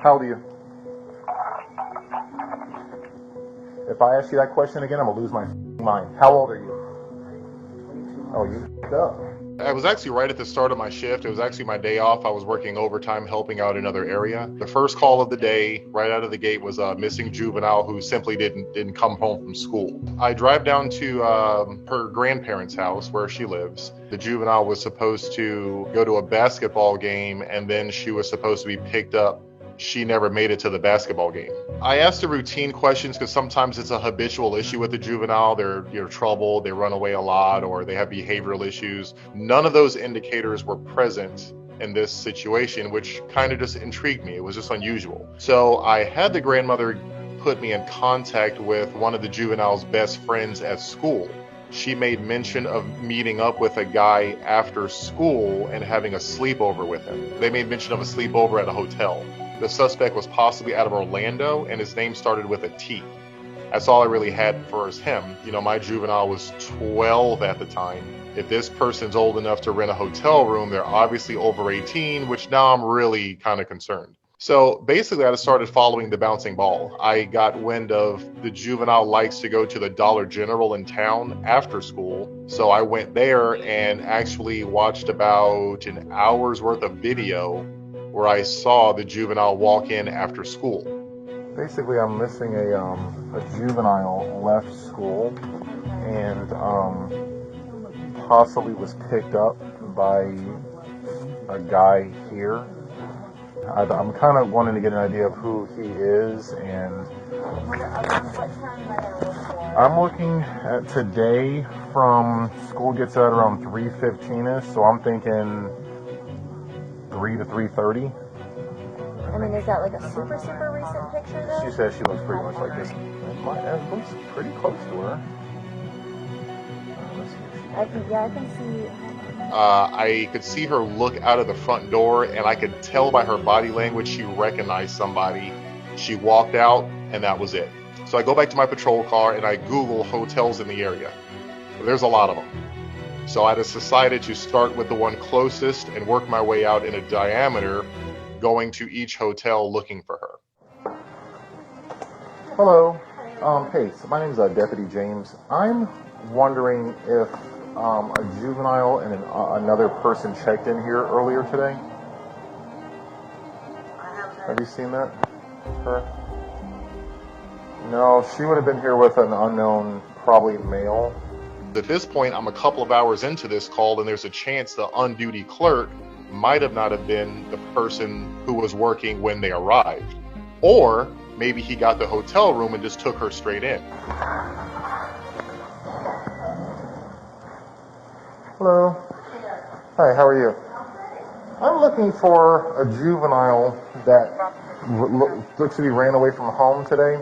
How old are you? If I ask you that question again, I'm gonna lose my mind. How old are you? Oh, you f***ed up. I was actually right at the start of my shift. It was actually my day off. I was working overtime helping out another area. The first call of the day, right out of the gate, was a missing juvenile who simply didn't come home from school. I drive down to her grandparents' house where she lives. The juvenile was supposed to go to a basketball game, and then she was supposed to be picked up. She never made it to the basketball game. I asked the routine questions because sometimes it's a habitual issue with the juvenile. They're troubled, they run away a lot, or they have behavioral issues. None of those indicators were present in this situation, which kind of just intrigued me. It was just unusual. So I had the grandmother put me in contact with one of the juvenile's best friends at school. She made mention of meeting up with a guy after school and having a sleepover with him. They made mention of a sleepover at a hotel. The suspect was possibly out of Orlando, and his name started with a T. That's all I really had for him. You know, my juvenile was 12 at the time. If this person's old enough to rent a hotel room, they're obviously over 18, which now I'm really kind of concerned. So basically, I just started following the bouncing ball. I got wind of the juvenile likes to go to the Dollar General in town after school. So I went there and actually watched about an hour's worth of video where I saw the juvenile walk in after school. Basically, I'm missing a juvenile left school and possibly was picked up by a guy here. I'm kind of wanting to get an idea of who he is, and I'm looking at today from school gets out around 3:15ish, so I'm thinking 3 to 3:30. I mean, is that like a super recent picture though? She says she looks pretty much like this. It looks pretty close to her. Let's see if she... I can see. I could see her look out of the front door, and I could tell by her body language she recognized somebody. She walked out, and that was it. So I go back to my patrol car, and I Google hotels in the area. There's a lot of them. So I just decided to start with the one closest and work my way out in a diameter, going to each hotel looking for her. Hello. Hey, so my name is Deputy James. I'm wondering if a juvenile and another person checked in here earlier today. Have you seen that? Her? No, she would have been here with an unknown, probably male. At this point, I'm a couple of hours into this call, and there's a chance the on-duty clerk might have not have been the person who was working when they arrived. Or maybe he got the hotel room and just took her straight in. Hello. Hi, how are you? I'm looking for a juvenile that looks to be ran away from home today.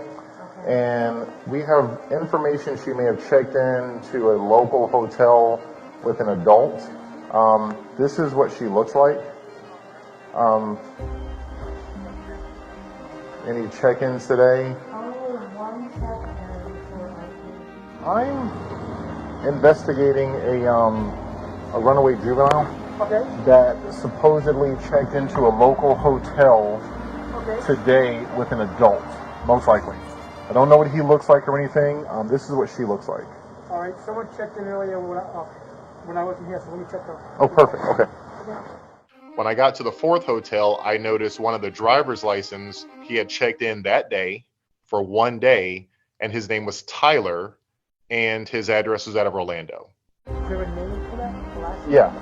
And we have information she may have checked in to a local hotel with an adult. This is what she looks like. Any check-ins today? I'm investigating a runaway juvenile that supposedly checked into a local hotel today with an adult, most likely. I don't know what he looks like or anything. This is what she looks like. All right, someone checked in earlier when I wasn't here, so let me check out. Oh, perfect. Okay. When I got to the fourth hotel, I noticed one of the driver's license, he had checked in that day for one day, and his name was Tyler, and his address was out of Orlando. Is there a name for that? Yeah.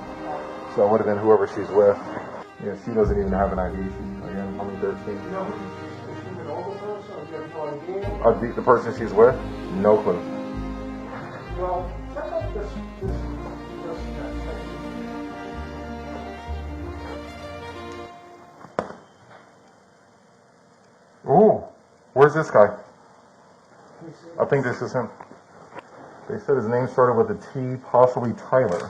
So it would have been whoever she's with. Yeah, she doesn't even have an ID. She's, again, only 13. No. Is she an older person, or do you have no idea? The person she's with? No clue. Well, check out this person that's Ooh, where's this guy? I think this is him. They said his name started with a T, possibly Tyler.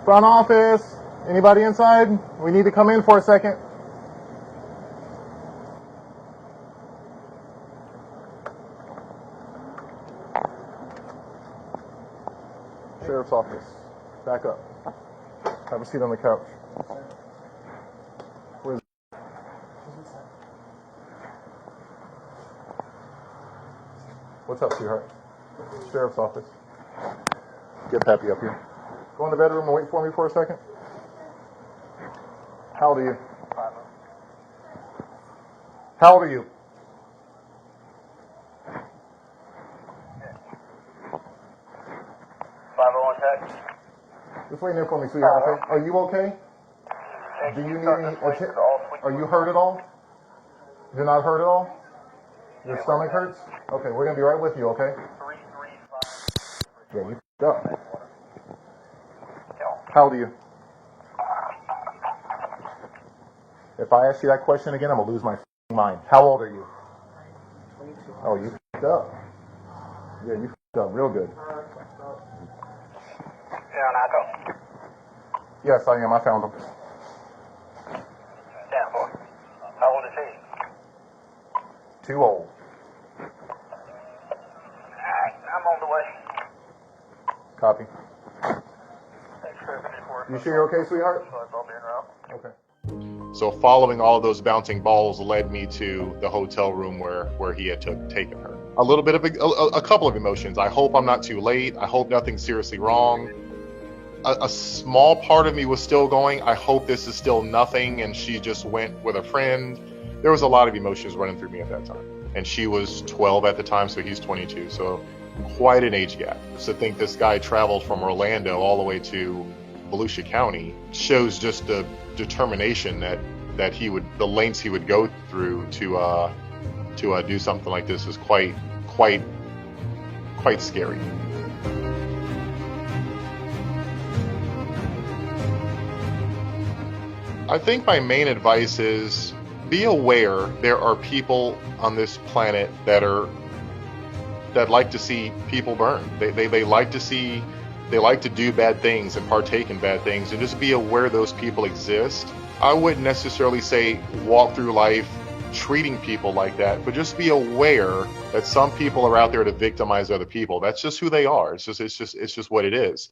Front office. Anybody inside? We need to come in for a second. Sheriff's office. Back up. Have a seat on the couch. What's up, sweetheart? Sheriff's office. Get Pappy up here. Go in the bedroom and wait for me for a second. How old are you? How old are you? Just wait there for me, sweetheart, okay? Are you okay? Do you need any attention? Are you hurt at all? You're not hurt at all? Your stomach hurts? Okay, we're gonna be right with you, okay? Yeah, you f***ed up. How old are you? If I ask you that question again, I'm gonna lose my f***ing mind. How old are you? 22. Oh, you f***ed up. Yeah, you f***ed up real good. Yes, I am. I found him. How old is he? Too old. Alright, I'm on the way. Copy. Thanks for the report. You sure you're okay, sweetheart? I'll be in route. Okay. So following all of those bouncing balls led me to the hotel room where he had taken her. A little bit of a couple of emotions. I hope I'm not too late. I hope nothing's seriously wrong. A small part of me was still going, I hope this is still nothing and she just went with a friend. There was a lot of emotions running through me at that time. And she was 12 at the time, so he's 22. So quite an age gap. So to think this guy traveled from Orlando all the way to Volusia County shows just the determination that he would, the lengths he would go through to do something like this is quite scary. I think my main advice is be aware there are people on this planet that like to see people burn. They like to do bad things and partake in bad things, and just be aware those people exist. I wouldn't necessarily say walk through life treating people like that, but just be aware that some people are out there to victimize other people. That's just who they are. It's just what it is.